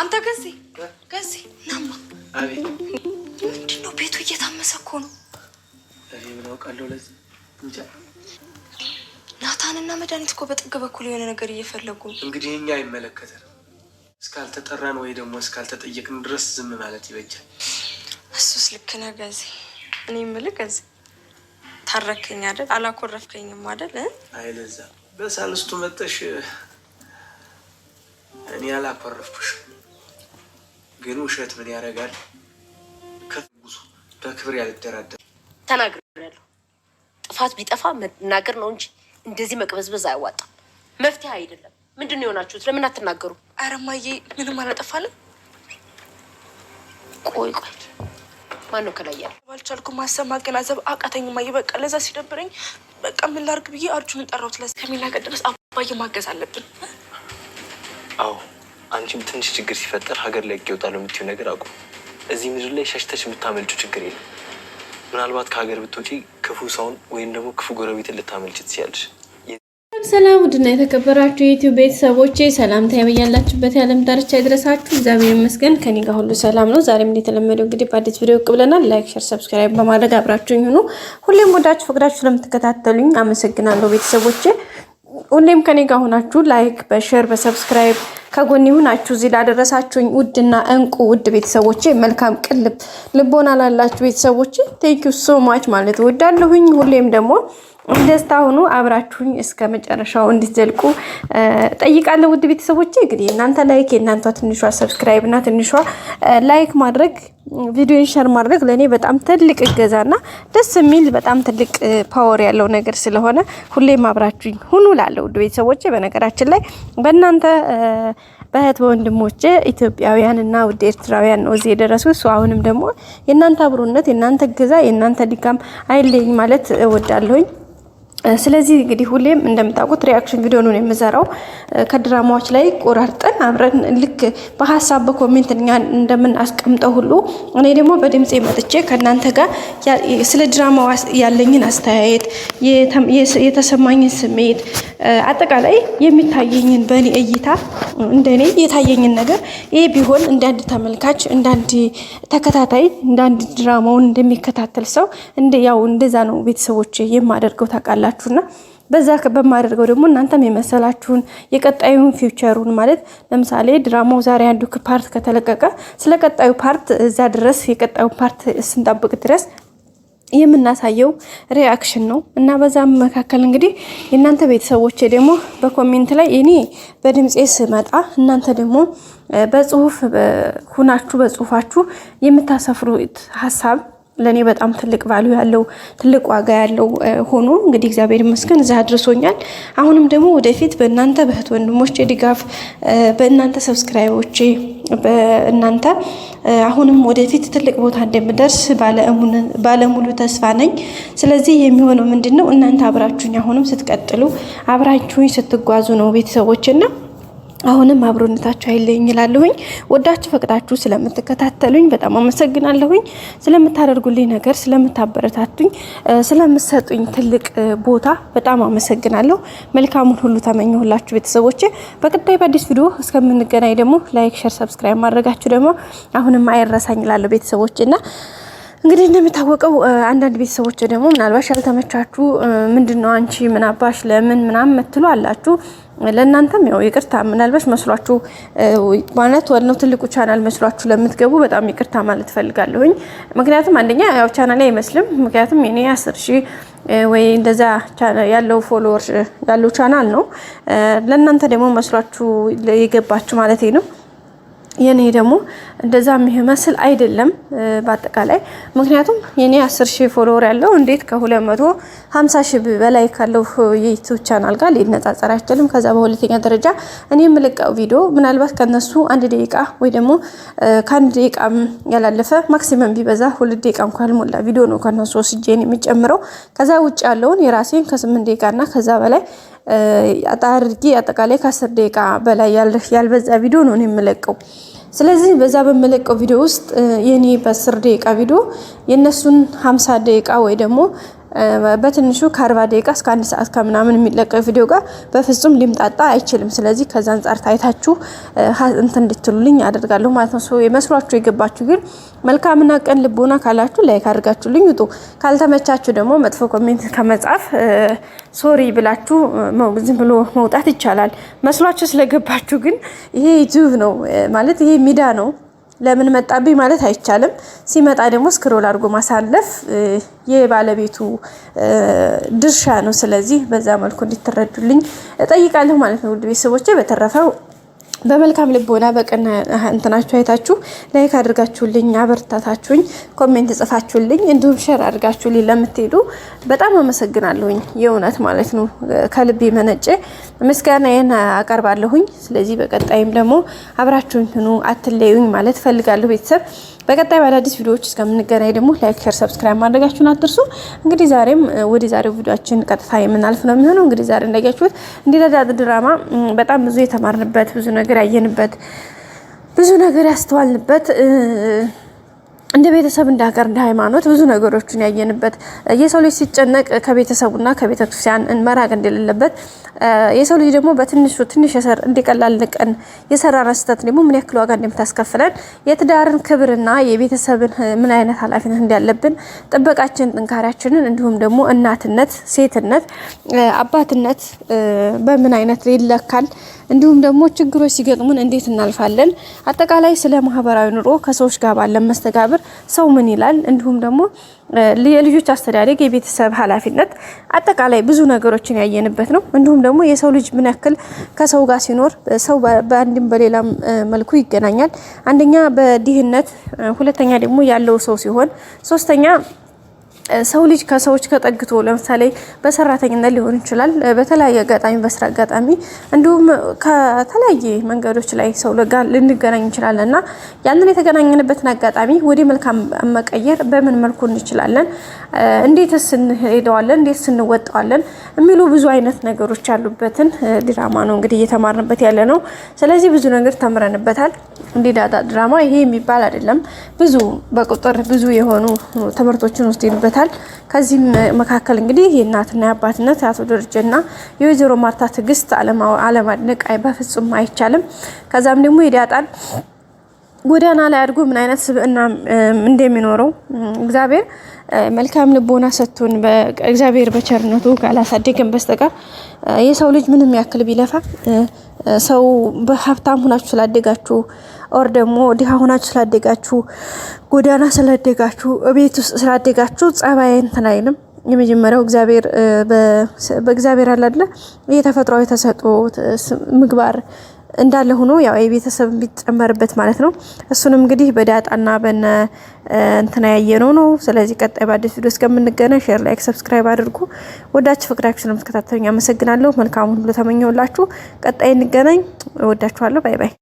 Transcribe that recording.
አንተ ገዚ ናማ አቤት ምንድነው ቤቱ እየታመሰ እኮ ነው እኔ ምን አውቃለሁ ለዚህ እንጃ ናታንና መድኃኒት እኮ በጥግ በኩል የሆነ ነገር እየፈለጉ እንግዲህ እኛ አይመለከተንም እስካልተጠራን ወይ ደግሞ እስካልተጠየቅን ድረስ ዝም ማለት ይበጃል እሱስ ልክ ነህ ገዚ እኔ የምልህ ገዚ ታረከኝ አይደል አላኮረፍከኝም አይደል አይለዛ በሳልስቱ መጥተሽ እኔ አላኮረፍኩሽ ግን ውሸት ምን ያደርጋል ከጉዞ በክብር ያልደራደር ተናግሬያለሁ ጥፋት ቢጠፋ መናገር ነው እንጂ እንደዚህ መቅበዝበዝ አያዋጣም መፍትሄ አይደለም ምንድነው የሆናችሁት ለምን አትናገሩ ኧረ እማዬ ምንም አላጠፋንም ቆይ ማን ነው ከላይ ያለው ባልቻልኩም ማሰብ ማገናዘብ አቃተኝ እማዬ በቃ ለዛ ሲደብረኝ በቃ ምን ላድርግ ብዬ አርጁን ጠራሁት ለዛ ከሚናገር ድረስ አባዬ ማገዝ አለብን አዎ አንቺም ትንሽ ችግር ሲፈጠር ሀገር ላይ ይወጣሉ የምትይው ነገር አቁም እዚህ ምድር ላይ ሸሽተሽ የምታመልጩ ችግር የለም ምናልባት ከሀገር ብትወጪ ክፉ ሰውን ወይም ደግሞ ክፉ ጎረቤትን ልታመልጭ ትችያለሽ ሰላም ውድና የተከበራችሁ የዩቲዩብ ቤተሰቦቼ ሰላምታ ያበያላችሁበት የዓለም ዳርቻ ይድረሳችሁ እግዚአብሔር ይመስገን ከኔ ጋር ሁሉ ሰላም ነው ዛሬም እንደተለመደው እንግዲህ በአዲስ ቪዲዮ ብለናል ላይክ ሼር ሰብስክራይብ በማድረግ አብራችሁኝ ሁኑ ሁሌም ወዳችሁ ፈቅዳችሁ ለምትከታተሉኝ አመሰግናለሁ ቤተሰቦቼ ሁሌም ከኔ ጋር ሆናችሁ ላይክ በሼር በሰብስክራይብ ከጎን ይሁናችሁ እዚህ ላደረሳችሁኝ ውድና እንቁ ውድ ቤተሰቦቼ መልካም ቅልብ ልቦና ላላችሁ ቤተሰቦቼ ቴንክ ዩ ሶ ማች ማለት ወዳለሁኝ ሁሌም ደግሞ ደስታ ሆኖ አብራችሁኝ እስከ መጨረሻው እንድትዘልቁ ጠይቃለሁ ውድ ቤተሰቦቼ እንግዲህ እናንተ ላይክ እናንተ ትንሿ ሰብስክራይብ እና ትንሿ ላይክ ማድረግ ቪዲዮን ሼር ማድረግ ለኔ በጣም ትልቅ እገዛና ደስ የሚል በጣም ትልቅ ፓወር ያለው ነገር ስለሆነ ሁሌም አብራችሁኝ ሁኑ ላለው ውድ ቤተሰቦቼ በነገራችን ላይ በእናንተ በእህት ወንድሞቼ ኢትዮጵያውያን እና ውድ ኤርትራውያን ነው እዚህ የደረሱት አሁንም ደግሞ የእናንተ አብሮነት የእናንተ እገዛ የእናንተ ድጋም አይለኝ ማለት እወዳለሁኝ ስለዚህ እንግዲህ ሁሌም እንደምታውቁት ሪአክሽን ቪዲዮ ነው የምሰራው ከድራማዎች ላይ ቆራርጠን አብረን ልክ በሐሳብ በኮሜንት እንደምን አስቀምጠው ሁሉ እኔ ደግሞ በድምጽ መጥቼ ከናንተ ጋር ስለ ድራማው ያለኝን አስተያየት የተሰማኝን ስሜት አጠቃላይ የሚታየኝን በኔ እይታ እንደኔ የታየኝን ነገር ይሄ ቢሆን እንዳንድ ተመልካች እንዳንድ ተከታታይ እንዳንድ ድራማውን እንደሚከታተል ሰው እንደዛ ነው ቤተሰቦቼ የማደርገው ታውቃላችሁና በዛ በማደርገው ደግሞ እናንተም የመሰላችሁን የቀጣዩን ፊውቸሩን ማለት ለምሳሌ ድራማው ዛሬ አንዱ ፓርት ከተለቀቀ ስለ ቀጣዩ ፓርት እዛ ድረስ የቀጣዩ ፓርት ስንጠብቅ ድረስ የምናሳየው ሪአክሽን ነው እና በዛም መካከል እንግዲህ የእናንተ ቤተሰቦቼ ደግሞ በኮሜንት ላይ እኔ በድምጼ ስመጣ እናንተ ደግሞ በጽሁፍ ሁናችሁ በጽሁፋችሁ የምታሰፍሩት ሐሳብ ለኔ በጣም ትልቅ ቫልዩ ያለው ትልቅ ዋጋ ያለው ሆኖ እንግዲህ እግዚአብሔር ይመስገን እዛ አድርሶኛል አሁንም ደግሞ ወደፊት በእናንተ በእህት ወንድሞቼ ድጋፍ በእናንተ ሰብስክራይቦቼ በእናንተ አሁንም ወደፊት ትልቅ ቦታ እንደምደርስ ባለሙሉ ተስፋ ነኝ ስለዚህ የሚሆነው ምንድነው እናንተ አብራችሁኝ አሁንም ስትቀጥሉ አብራችሁኝ ስትጓዙ ነው ቤተሰቦችና አሁንም አብሮነታችሁ አይለኝ ይላልሁኝ ወዳችሁ ፈቅዳችሁ ስለምትከታተሉኝ በጣም አመሰግናለሁኝ ስለምታደርጉልኝ ነገር ስለምታበረታቱኝ ስለምትሰጡኝ ትልቅ ቦታ በጣም አመሰግናለሁ መልካሙን ሁሉ ተመኘሁላችሁ ቤተሰቦቼ በቀጣይ በአዲስ ቪዲዮ እስከምንገናኝ ደግሞ ላይክ ሼር ሰብስክራይብ ማድረጋችሁ ደግሞ አሁንም አይረሳኝ ይላል ቤተሰቦቼና እንግዲህ እንደምታወቀው አንዳንድ ቤተሰቦች ደግሞ ምናልባት ያልተመቻችሁ ምንድነው አንቺ ምን አባሽ ለምን ምናምን መትሉ አላችሁ ለእናንተም ያው ይቅርታ ምናልባት መስሏችሁ ማለት ወልነው ትልቁ ቻናል መስሏችሁ ለምትገቡ በጣም ይቅርታ ማለት ፈልጋለሁኝ ምክንያቱም አንደኛ ያው ቻናል ላይ አይመስልም ምክንያቱም የኔ 10,000 ወይ እንደዛ ያለው ፎሎወር ያለው ቻናል ነው ለእናንተ ደግሞ መስሏችሁ የገባችሁ ማለት ነው የኔ ደግሞ እንደዛ የሚመስል አይደለም በአጠቃላይ ምክንያቱም የኔ 10,000 ፎሎወር ያለው እንዴት ከ250,000 በላይ ካለው የዩቲዩብ ቻናል ጋር ሊነጻጸር አይችልም ከዛ በሁለተኛ ደረጃ እኔ የምለቀው ቪዲዮ ምናልባት ከነሱ 1 ደቂቃ ወይ ደግሞ ከ1 ደቂቃ ያላለፈ ማክሲመም ቢበዛ 2 ደቂቃ እንኳን ሞላ ቪዲዮ ነው ከነሱ ወስጄን የሚጨምረው ከዛ ውጭ ያለውን የራሴን ከ8 ደቂቃና ከዛ በላይ አጣርጊ አጠቃላይ ከ10 ደቂቃ በላይ ያልበዛ ቪዲዮ ነው የምለቀው ስለዚህ በዛ በመለቀው ቪዲዮ ውስጥ የኔ በ10 ደቂቃ ቪዲዮ የነሱን 50 ደቂቃ ወይ ደግሞ በትንሹ ከ40 ደቂቃ እስከ 1 ሰዓት ከምናምን የሚለቀቅ ቪዲዮ ጋር በፍጹም ሊምጣጣ አይችልም። ስለዚህ ከዛ አንፃር ታይታችሁ እንትን እንድትሉልኝ አደርጋለሁ ማለት ነው። የመስሏችሁ የገባችሁ ግን መልካምና ቀን ልቦና ካላችሁ ላይክ አድርጋችሁልኝ ውጡ። ካልተመቻችሁ ደግሞ መጥፎ ኮሜንት ከመጻፍ ሶሪ ብላችሁ ዝም ብሎ መውጣት ይቻላል። መስሏችሁ ስለገባችሁ ግን ይሄ ዩቲዩብ ነው ማለት ይሄ ሚዲያ ነው። ለምን መጣብኝ ማለት አይቻልም። ሲመጣ ደግሞ ስክሮል አድርጎ ማሳለፍ የባለቤቱ ድርሻ ነው። ስለዚህ በዛ መልኩ እንድትረዱልኝ እጠይቃለሁ ማለት ነው ውድ ቤተሰቦቼ። በተረፈው በመልካም ልቦና በቀና እንትናችሁ አይታችሁ ላይክ አድርጋችሁልኝ አበርታታችሁኝ ኮሜንት ጽፋችሁልኝ እንዲሁም ሼር አድርጋችሁልኝ ለምትሄዱ በጣም አመሰግናለሁኝ። የእውነት ማለት ነው ከልቤ መነጨ ምስጋናዬን አቀርባለሁኝ። ስለዚህ በቀጣይም ደግሞ አብራችሁኝ ሁኑ አትለዩኝ ማለት ፈልጋለሁ ቤተሰብ። በቀጣይ በአዳዲስ ቪዲዮዎች እስከምንገናኝ ደግሞ ላይክ፣ ሼር፣ ሰብስክራይብ ማድረጋችሁን አትርሱ። እንግዲህ ዛሬም ወደ ዛሬው ቪዲዮአችን ቀጥታ የምናልፍ ነው የሚሆነው። እንግዲህ ዛሬ እንዳያችሁት እንዲዳጣ ድራማ በጣም ብዙ የተማርንበት፣ ብዙ ነገር ያየንበት፣ ብዙ ነገር ያስተዋልንበት እንደ ቤተሰብ እንደ ሀገር እንደ ሃይማኖት ብዙ ነገሮችን ያየንበት የሰው ልጅ ሲጨነቅ ከቤተሰቡና ከቤተክርስቲያን መራቅ እንደሌለበት የሰው ልጅ ደግሞ በትንሹ ትንሽ እንዲቀላል ቀን የሰራን ስህተት ደግሞ ምን ያክል ዋጋ እንደምታስከፍለን የትዳርን ክብርና የቤተሰብን ምን አይነት ኃላፊነት እንዳለብን ጥበቃችን፣ ጥንካሬያችንን እንዲሁም ደግሞ እናትነት፣ ሴትነት፣ አባትነት በምን አይነት ይለካል እንዲሁም ደግሞ ችግሮች ሲገጥሙን እንዴት እናልፋለን፣ አጠቃላይ ስለ ማህበራዊ ኑሮ ከሰዎች ጋር ባለን መስተጋብር ሰው ምን ይላል፣ እንዲሁም ደግሞ የልጆች አስተዳደግ፣ የቤተሰብ ኃላፊነት፣ አጠቃላይ ብዙ ነገሮችን ያየንበት ነው። እንዲሁም ደግሞ የሰው ልጅ ምን ያክል ከሰው ጋር ሲኖር ሰው በአንድም በሌላም መልኩ ይገናኛል። አንደኛ በድህነት፣ ሁለተኛ ደግሞ ያለው ሰው ሲሆን፣ ሶስተኛ ሰው ልጅ ከሰዎች ከጠግቶ ለምሳሌ በሰራተኝነት ሊሆን ይችላል፣ በተለያየ አጋጣሚ በስራ አጋጣሚ እንዲሁም ከተለያየ መንገዶች ላይ ሰው ጋር ልንገናኝ እንችላለን እና ያንን የተገናኘንበትን አጋጣሚ ወደ መልካም መቀየር በምን መልኩ እንችላለን፣ እንዴትስ እንሄደዋለን፣ እንዴትስ እንወጣዋለን የሚሉ ብዙ አይነት ነገሮች ያሉበትን ድራማ ነው እንግዲህ እየተማርንበት ያለ ነው። ስለዚህ ብዙ ነገር ተምረንበታል። እንዲዳጣ ድራማ ይሄ የሚባል አይደለም። ብዙ በቁጥር ብዙ የሆኑ ትምህርቶችን ወስደንበታል። ከዚህም መካከል እንግዲህ የእናትና የአባትነት የአቶ ደረጀና የወይዘሮ ማርታ ትዕግስት አለማድነቅ በፍጹም አይቻልም። ከዛም ደግሞ የዳጣን ጎዳና ላይ አድርጎ ምን አይነት ስብዕና እንደሚኖረው እግዚአብሔር መልካም ልቦና ሰጥቶን እግዚአብሔር በቸርነቱ ካላሳደገን በስተቀር የሰው ልጅ ምንም ያክል ቢለፋ ሰው በሀብታም ሆናችሁ ስላደጋችሁ ኦር ደግሞ ድሃ ሆናችሁ ስላደጋችሁ ጎዳና ስላደጋችሁ ቤት ውስጥ ስላደጋችሁ ጸባይ እንትን አይልም። የመጀመሪያው እግዚአብሔር በእግዚአብሔር አላለ የተፈጥሯዊ ተሰጥኦ ምግባር እንዳለ ሆኖ ያው የቤተሰብ ቢጨመርበት ማለት ነው። እሱንም እንግዲህ በዳጣና በነ እንትና ያየነው ነው። ስለዚህ ቀጣይ በአዲስ ቪዲዮ እስከምንገናኝ ሼር፣ ላይክ፣ ሰብስክራይብ አድርጉ። ወዳችሁ ፍቅራችሁ ስለምትከታተሉኝ አመሰግናለሁ። መልካሙን ሁሉ ተመኘሁላችሁ። ቀጣይ እንገናኝ። ወዳችኋለሁ። ባይ ባይ።